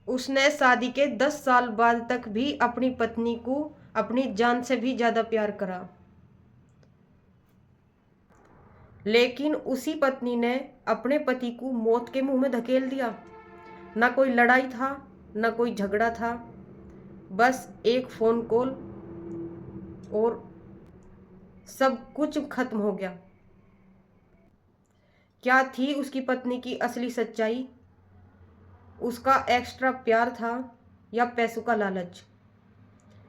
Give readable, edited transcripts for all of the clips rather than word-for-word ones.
उसने शादी के 10 साल बाद तक भी अपनी पत्नी को अपनी जान से भी ज्यादा प्यार करा। लेकिन उसी पत्नी ने अपने पति को मौत के मुंह में धकेल दिया। ना कोई लड़ाई था, ना कोई झगड़ा था, बस एक फोन कॉल और सब कुछ खत्म हो गया। क्या थी उसकी पत्नी की असली सच्चाई? उसका एक्स्ट्रा प्यार था या पैसों का लालच?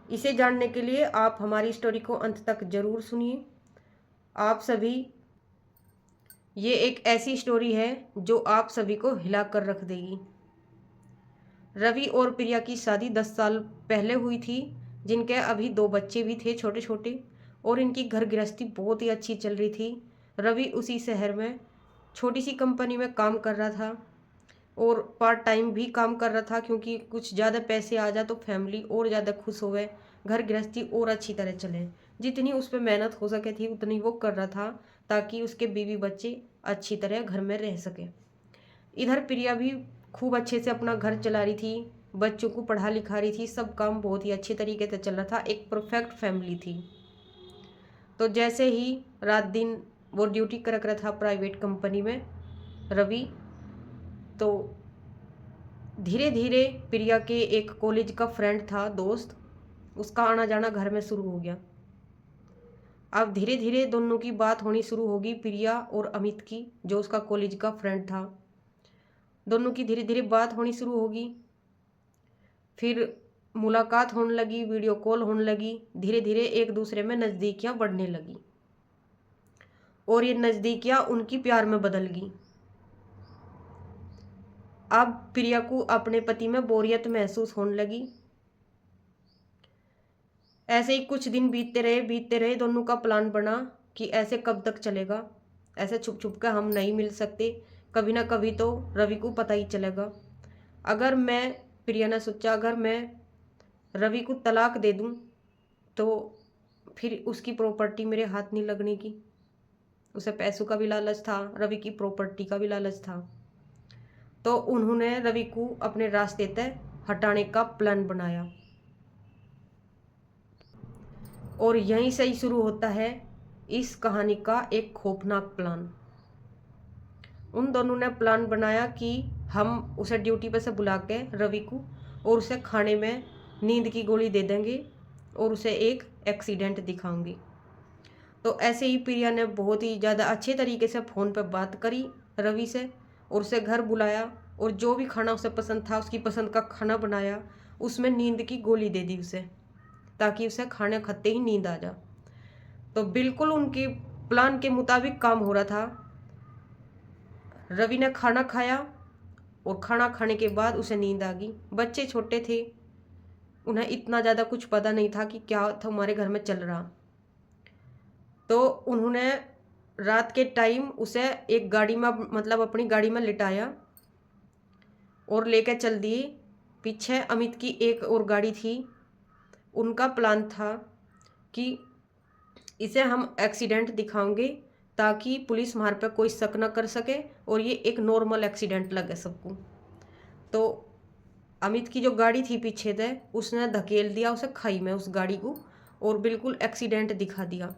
इसे जानने के लिए आप हमारी स्टोरी को अंत तक जरूर सुनिए। आप सभी, ये एक ऐसी स्टोरी है जो आप सभी को हिला कर रख देगी। रवि और प्रिया की शादी 10 साल पहले हुई थी, जिनके अभी 2 बच्चे भी थे छोटे छोटे, और इनकी घर गृहस्थी बहुत ही अच्छी चल रही थी। रवि उसी शहर में छोटी सी कंपनी में काम कर रहा था और पार्ट टाइम भी काम कर रहा था, क्योंकि कुछ ज़्यादा पैसे आ जाए तो फैमिली और ज़्यादा खुश होवे, घर गृहस्थी और अच्छी तरह चले। जितनी उस पर मेहनत हो सके थी उतनी वो कर रहा था, ताकि उसके बीवी बच्चे अच्छी तरह घर में रह सके। इधर प्रिया भी खूब अच्छे से अपना घर चला रही थी, बच्चों को पढ़ा लिखा रही थी, सब काम बहुत ही अच्छे तरीके से चल रहा था, एक परफेक्ट फैमिली थी। तो जैसे ही रात दिन वो ड्यूटी कर रहा था प्राइवेट कंपनी में रवि, तो धीरे धीरे प्रिया के एक कॉलेज का फ्रेंड था, दोस्त, उसका आना जाना घर में शुरू हो गया। अब धीरे धीरे दोनों की बात होनी शुरू होगी, प्रिया और अमित की, जो उसका कॉलेज का फ्रेंड था। दोनों की धीरे धीरे बात होनी शुरू होगी, फिर मुलाकात होने लगी, वीडियो कॉल होने लगी, धीरे धीरे एक दूसरे में नज़दीकियां बढ़ने लगी और ये नज़दीकियां उनकी प्यार में बदल गई। अब प्रिया को अपने पति में बोरियत महसूस होने लगी। ऐसे ही कुछ दिन बीतते रहे, दोनों का प्लान बना कि ऐसे कब तक चलेगा, ऐसे छुप छुप कर हम नहीं मिल सकते, कभी ना कभी तो रवि को पता ही चलेगा। अगर मैं, प्रिया ने सोचा, अगर मैं रवि को तलाक दे दूं तो फिर उसकी प्रॉपर्टी मेरे हाथ नहीं लगने की। उसे पैसों का भी लालच था, रवि की प्रॉपर्टी का भी लालच था। तो उन्होंने रवि को अपने रास्ते तय हटाने का प्लान बनाया और यहीं से ही शुरू होता है इस कहानी का एक खौफनाक प्लान। उन दोनों ने प्लान बनाया कि हम उसे ड्यूटी पर से बुला के रवि को, और उसे खाने में नींद की गोली दे देंगे और उसे एक एक्सीडेंट दिखाऊंगी। तो ऐसे ही प्रिया ने बहुत ही ज़्यादा अच्छे तरीके से फ़ोन पर बात करी रवि से और उसे घर बुलाया, और जो भी खाना उसे पसंद था उसकी पसंद का खाना बनाया, उसमें नींद की गोली दे दी उसे, ताकि उसे खाने खाते ही नींद आ जा। तो बिल्कुल उनके प्लान के मुताबिक काम हो रहा था। रवि ने खाना खाया और खाना खाने के बाद उसे नींद आ गई। बच्चे छोटे थे, उन्हें इतना ज़्यादा कुछ पता नहीं था कि क्या था हमारे घर में चल रहा। तो उन्होंने रात के टाइम उसे एक गाड़ी में, मतलब अपनी गाड़ी में लिटाया और लेकर चल दिए। पीछे अमित की एक और गाड़ी थी। उनका प्लान था कि इसे हम एक्सीडेंट दिखाएंगे ताकि पुलिस हमारे पे कोई शक न कर सके और ये एक नॉर्मल एक्सीडेंट लगे सबको। तो अमित की जो गाड़ी थी पीछे से, उसने धकेल दिया उसे खाई में, उस गाड़ी को, और बिल्कुल एक्सीडेंट दिखा दिया।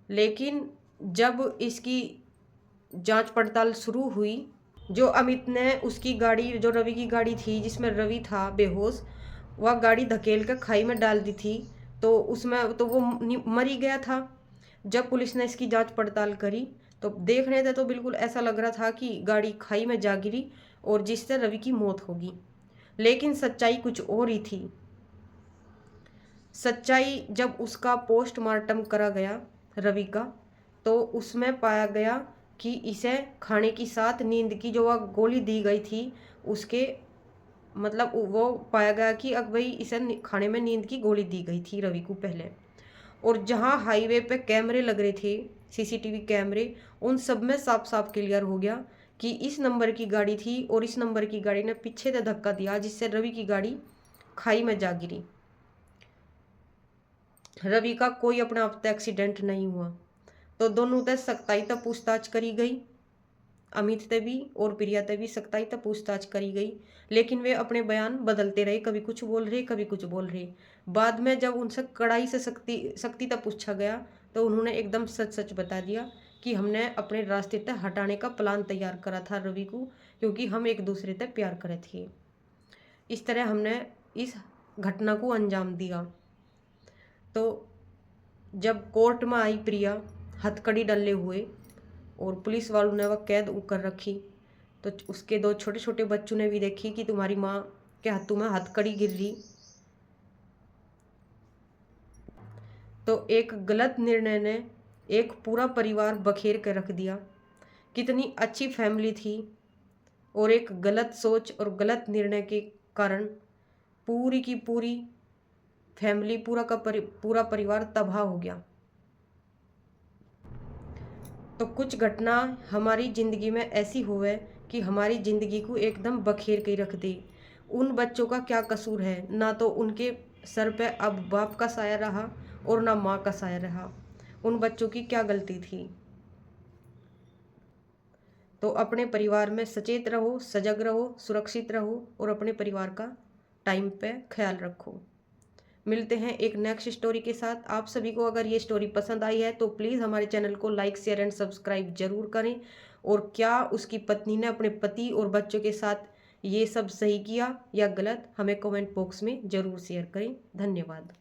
लेकिन जब इसकी जांच पड़ताल शुरू हुई, जो अमित ने उसकी गाड़ी, जो रवि की गाड़ी थी जिसमें रवि था बेहोश, वह गाड़ी धकेल कर खाई में डाल दी थी, तो उसमें तो वो मर ही गया था। जब पुलिस ने इसकी जांच पड़ताल करी तो देखने से तो बिल्कुल ऐसा लग रहा था कि गाड़ी खाई में जा गिरी और जिससे रवि की मौत होगी। लेकिन सच्चाई कुछ और ही थी। सच्चाई जब उसका पोस्टमार्टम करा गया रवि का, तो उसमें पाया गया कि इसे खाने की साथ नींद की जो वह गोली दी गई थी, उसके मतलब वो पाया गया कि अब भाई इसे खाने में नींद की गोली दी गई थी रवि को पहले। और जहाँ हाईवे पे कैमरे लग रहे थे, सीसीटीवी कैमरे, उन सब में साफ साफ क्लियर हो गया कि इस नंबर की गाड़ी थी और इस नंबर की गाड़ी ने पीछे से धक्का दिया, जिससे रवि की गाड़ी खाई में जा गिरी। रवि का कोई अपना अब तक एक्सीडेंट नहीं हुआ। तो दोनों तक सख्ताई तक पूछताछ करी गई अमित ते भी और प्रिया ते भी सख्ताई तक पूछताछ करी गई, लेकिन वे अपने बयान बदलते रहे, कभी कुछ बोल रहे कभी कुछ बोल रहे। बाद में जब उनसे कड़ाई से सख्ती सख्ती तक पूछा गया तो उन्होंने एकदम सच सच बता दिया कि हमने अपने रास्ते तक हटाने का प्लान तैयार करा था रवि को, क्योंकि हम एक दूसरे तक प्यार करे थे। इस तरह हमने इस घटना को अंजाम दिया। तो जब कोर्ट में आई प्रिया हथकड़ी डले हुए और पुलिस वालों ने वह कैद कर रखी, तो उसके दो छोटे छोटे बच्चों ने भी देखी कि तुम्हारी माँ के हाथों में हथकड़ी गिर रही। तो एक गलत निर्णय ने एक पूरा परिवार बखेर कर रख दिया। कितनी अच्छी फैमिली थी और एक गलत सोच और गलत निर्णय के कारण पूरी की पूरी फैमिली पूरा परिवार तबाह हो गया। तो कुछ घटना हमारी ज़िंदगी में ऐसी हुए कि हमारी ज़िंदगी को एकदम बखेर के रख दे। उन बच्चों का क्या कसूर है? ना तो उनके सर पे अब बाप का साया रहा और ना माँ का साया रहा। उन बच्चों की क्या गलती थी? तो अपने परिवार में सचेत रहो, सजग रहो, सुरक्षित रहो और अपने परिवार का टाइम पे ख्याल रखो। मिलते हैं एक नेक्स्ट स्टोरी के साथ। आप सभी को अगर ये स्टोरी पसंद आई है तो प्लीज़ हमारे चैनल को लाइक शेयर एंड सब्सक्राइब जरूर करें। और क्या उसकी पत्नी ने अपने पति और बच्चों के साथ ये सब सही किया या गलत, हमें कमेंट बॉक्स में ज़रूर शेयर करें। धन्यवाद।